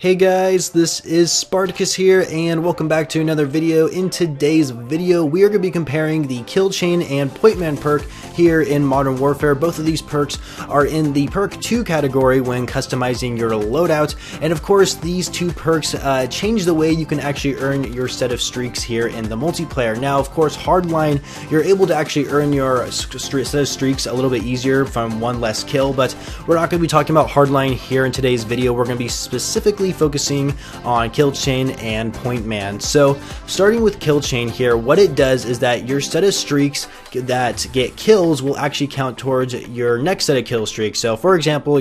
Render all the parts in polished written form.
Hey guys, this is Spartacus here and welcome back to another video. In today's video, we are going to be comparing the Killchain and Pointman perk here in Modern Warfare. Both of these perks are in the perk 2 category when customizing your loadout. And of course, these two perks change the way you can actually earn your set of streaks here in the multiplayer. Now, of course, Hardline, you're able to actually earn your set of streaks a little bit easier from one less kill, but we're not going to be talking about Hardline here in today's video. We're going to be specifically focusing on Killchain and Pointman. So starting with Killchain here, what it does is that your set of streaks that get kills will actually count towards your next set of kill streaks. So for example,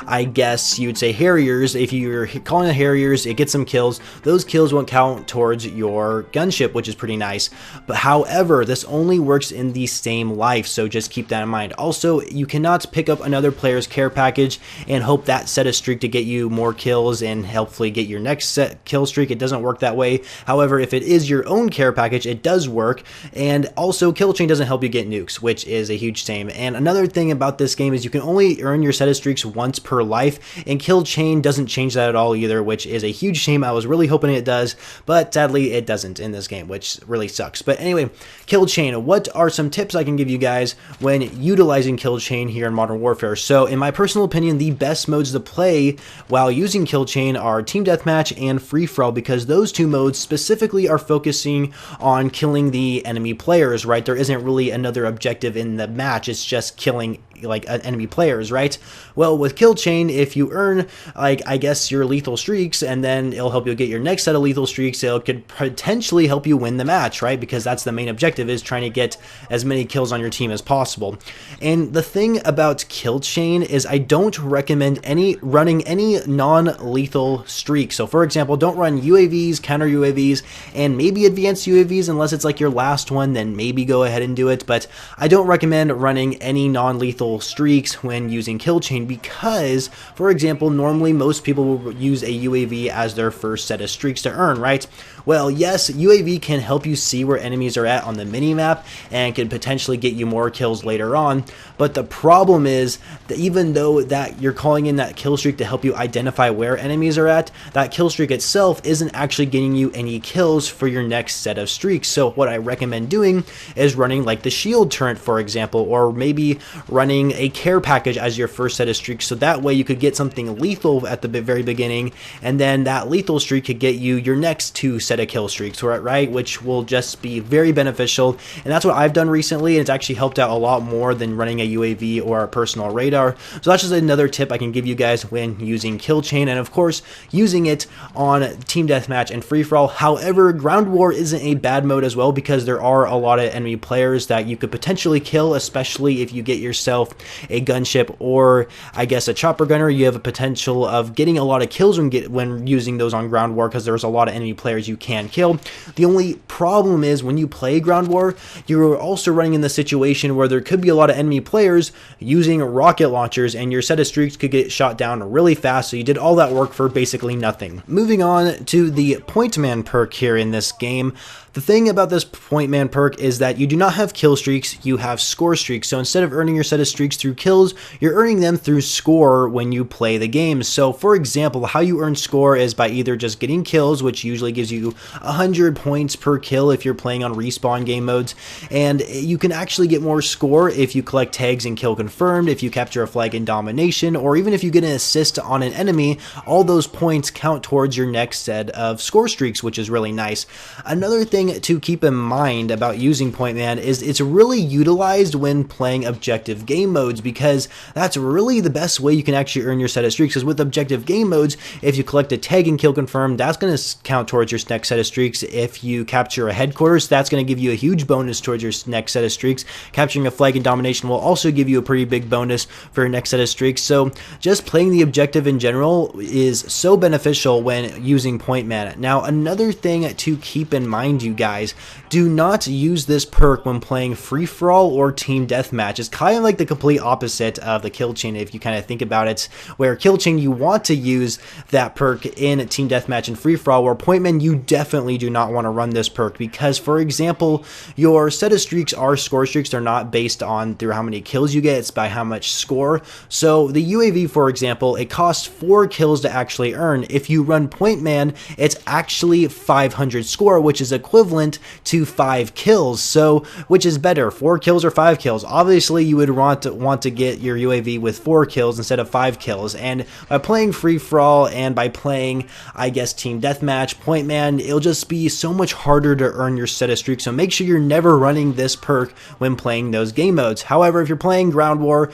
I guess you'd say Harriers, if you're calling the Harriers, it gets some kills, those kills won't count towards your gunship, which is pretty nice. But however, this only works in the same life, so just keep that in mind. Also, you cannot pick up another player's care package and hope that set a streak to get you more kills and hopefully get your next set kill streak. It doesn't work that way. However, if it is your own care package, it does work. And also, Killchain doesn't help you get nukes, which is a huge shame. And another thing about this game is you can only earn your set of streaks once per life, and Killchain doesn't change that at all either, which is a huge shame. I was really hoping it does, but sadly it doesn't in this game, which really sucks. But anyway, Killchain, what are some tips I can give you guys when utilizing Killchain here in Modern Warfare? So in my personal opinion, the best modes to play while using Killchain are Team Deathmatch and Free-For-All, because those two modes specifically are focusing on killing the enemy players, right? There isn't really another objective in the match, it's just killing like enemy players, right? Well, with Killchain, if you earn, like, I guess your lethal streaks, and then it'll help you get your next set of lethal streaks, it could potentially help you win the match, right? Because that's the main objective, is trying to get as many kills on your team as possible. And the thing about Killchain is I don't recommend running any non-lethal streaks. So for example, don't run UAVs, counter UAVs, and maybe advanced UAVs unless it's like your last one, then maybe go ahead and do it. But I don't recommend running any non-lethal streaks when using Killchain because, for example, normally most people will use a UAV as their first set of streaks to earn, right? Well, yes, UAV can help you see where enemies are at on the minimap and can potentially get you more kills later on, but the problem is that even though that you're calling in that kill streak to help you identify where enemies are at, that kill streak itself isn't actually getting you any kills for your next set of streaks. So what I recommend doing is running like the shield turret, for example, or maybe running a care package as your first set of streaks, so that way you could get something lethal at the very beginning, and then that lethal streak could get you your next two set of kill streaks, right? Which will just be very beneficial, and that's what I've done recently, and it's actually helped out a lot more than running a UAV or a personal radar. So that's just another tip I can give you guys when using Killchain, and of course using it on Team Deathmatch and Free-For-All. However, Ground War isn't a bad mode as well, because there are a lot of enemy players that you could potentially kill, especially if you get yourself a gunship or I guess a chopper gunner. You have a potential of getting a lot of kills when using those on Ground War, because there's a lot of enemy players you can kill. The only problem is when you play Ground War, you're also running in the situation where there could be a lot of enemy players using rocket launchers, and your set of streaks could get shot down really fast, so you did all that work for basically nothing. Moving on to the Pointman perk here in this game. The thing about this Pointman perk is that you do not have kill streaks, you have score streaks. So instead of earning your set of streaks through kills, you're earning them through score when you play the game. So for example, how you earn score is by either just getting kills, which usually gives you 100 points per kill if you're playing on respawn game modes, and you can actually get more score if you collect tags and kill confirmed, if you capture a flag in domination, or even if you get an assist on an enemy. All those points count towards your next set of score streaks, which is really nice. Another thing to keep in mind about using Pointman is it's really utilized when playing objective game modes, because that's really the best way you can actually earn your set of streaks. Because with objective game modes, if you collect a tag and kill confirmed, that's going to count towards your next set of streaks. If you capture a headquarters, that's going to give you a huge bonus towards your next set of streaks. Capturing a flag in domination will also give you a pretty big bonus for your next set of streaks. So just playing the objective in general is so beneficial when using Pointman. Now, another thing to keep in mind, you guys, do not use this perk when playing Free-For-All or Team Deathmatch. It's kind of like the complete opposite of the Killchain if you kind of think about it, where Killchain you want to use that perk in Team Deathmatch and Free-For-All, where Pointman you definitely do not want to run this perk because, for example, your set of streaks are score streaks. They're not based on through how many kills you get, it's by how much score. So the UAV, for example, it costs 4 kills to actually earn. If you run Pointman, it's actually 500 score, which is equivalent to 5 kills. So which is better, 4 kills or 5 kills? Obviously you would want to get your UAV with 4 kills instead of 5 kills, and by playing Free-For-All and by playing, I guess, Team Deathmatch, Pointman, it'll just be so much harder to earn your set of streaks, so make sure you're never running this perk when playing those game modes. However, if you're playing Ground War,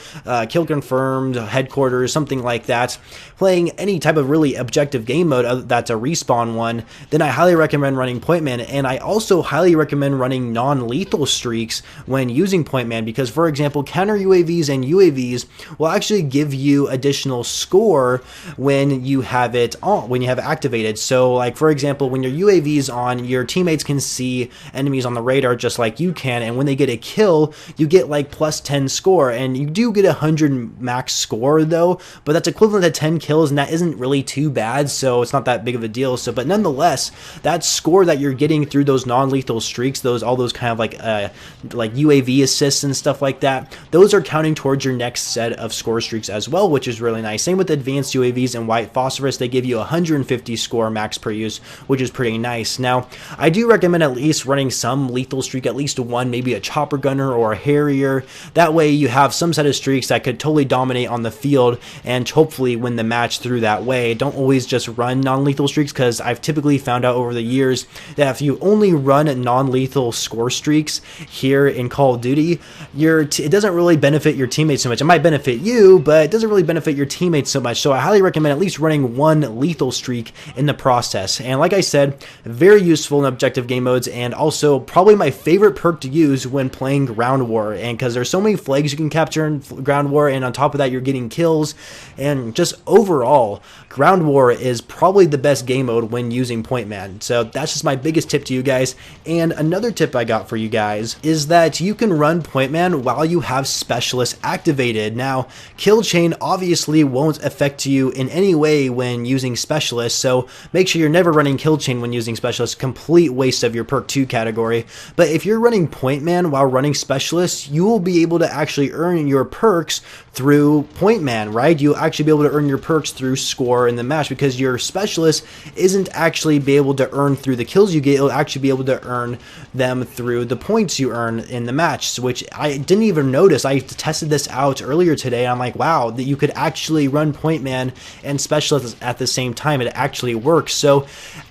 Kill Confirmed, Headquarters, something like that, playing any type of really objective game mode that's a respawn one, then I highly recommend running Pointman, and I also highly recommend running non-lethal streaks when using Pointman because, for example, counter UAVs and UAVs will actually give you additional score when you have it on, when you have it activated. So, like, for example, when your UAV is on, your teammates can see enemies on the radar just like you can, and when they get a kill, you get like plus 10 score, and you do get 100 max score though, but that's equivalent to 10 kills, and that isn't really too bad, so it's not that big of a deal. So, but nonetheless, that score that you're getting through those non-lethal streaks, all those kind of like UAV assists and stuff like that, those are counting towards your next set of score streaks as well, which is really nice. Same with advanced UAVs and White Phosphorus, they give you 150 score max per use, which is pretty nice. Now, I do recommend at least running some lethal streak, at least one, maybe a chopper gunner or a Harrier. That way you have some set of streaks that could totally dominate on the field and hopefully win the match through that way. Don't always just run non-lethal streaks, because I've typically found out over the years that if you only run non-lethal score streaks here in Call of Duty, it doesn't really benefit your teammates so much. It might benefit you, but it doesn't really benefit your teammates so much. So I highly recommend at least running one lethal streak in the process. And like I said, very useful in objective game modes, and also probably my favorite perk to use when playing Ground War, and because there's so many flags you can capture in Ground War, and on top of that you're getting kills, and just overall Ground War is probably the best game mode when using Pointman. So that's just my biggest tip to you guys. And another tip I got for you guys is that you can run Pointman while you have Specialist activated. Now, Killchain obviously won't affect you in any way when using Specialist, so make sure you're never running Killchain when using Specialist. Complete waste of your perk 2 category. But if you're running Pointman while running Specialist, you will be able to actually earn your perks through Pointman, right? You'll actually be able to earn your perks through score in the match, because your Specialist isn't actually be able to earn through the kills you get, it'll actually be able to earn them through the points you earn in the match, which I didn't even notice. I tested this out earlier today, and I'm like, wow, that you could actually run Pointman and Specialist at the same time. It actually works. So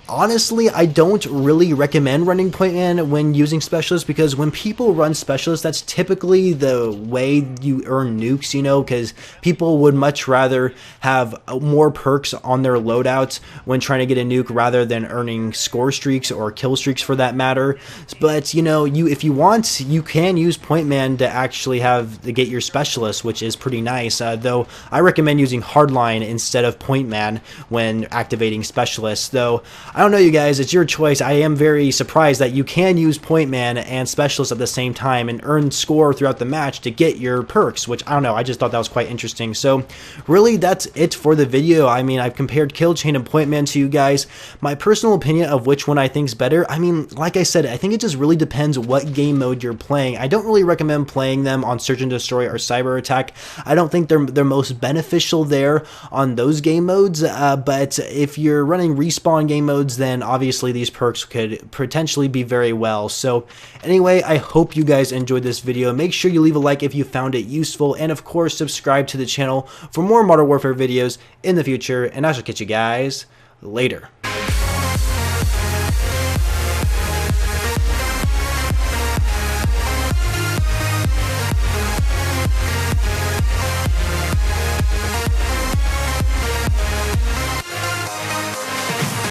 honestly, I don't really recommend running Pointman when using Specialist, because when people run Specialist, that's typically the way you earn nukes, you know, because people would much rather have more perks on their loadouts when trying to get a nuke rather than earning score streaks or kill streaks for that matter. But, you know, if you want, you can use Pointman to actually get your Specialist, which is pretty nice, though I recommend using Hardline instead of Pointman when activating Specialist, though I don't know, you guys, it's your choice. I am very surprised that you can use Pointman and Specialist at the same time and earn score throughout the match to get your perks, which, I don't know, I just thought that was quite interesting. So really, that's it for the video. I mean, I've compared Killchain and Pointman to you guys. My personal opinion of which one I think is better, I mean, like I said, I think it just really depends what game mode you're playing. I don't really recommend playing them on Search and Destroy or Cyber Attack. I don't think they're most beneficial there on those game modes, but if you're running respawn game modes, then obviously these perks could potentially be very well. So anyway, I hope you guys enjoyed this video. Make sure you leave a like if you found it useful, and of course subscribe to the channel for more Modern Warfare videos in the future, and I shall catch you guys later.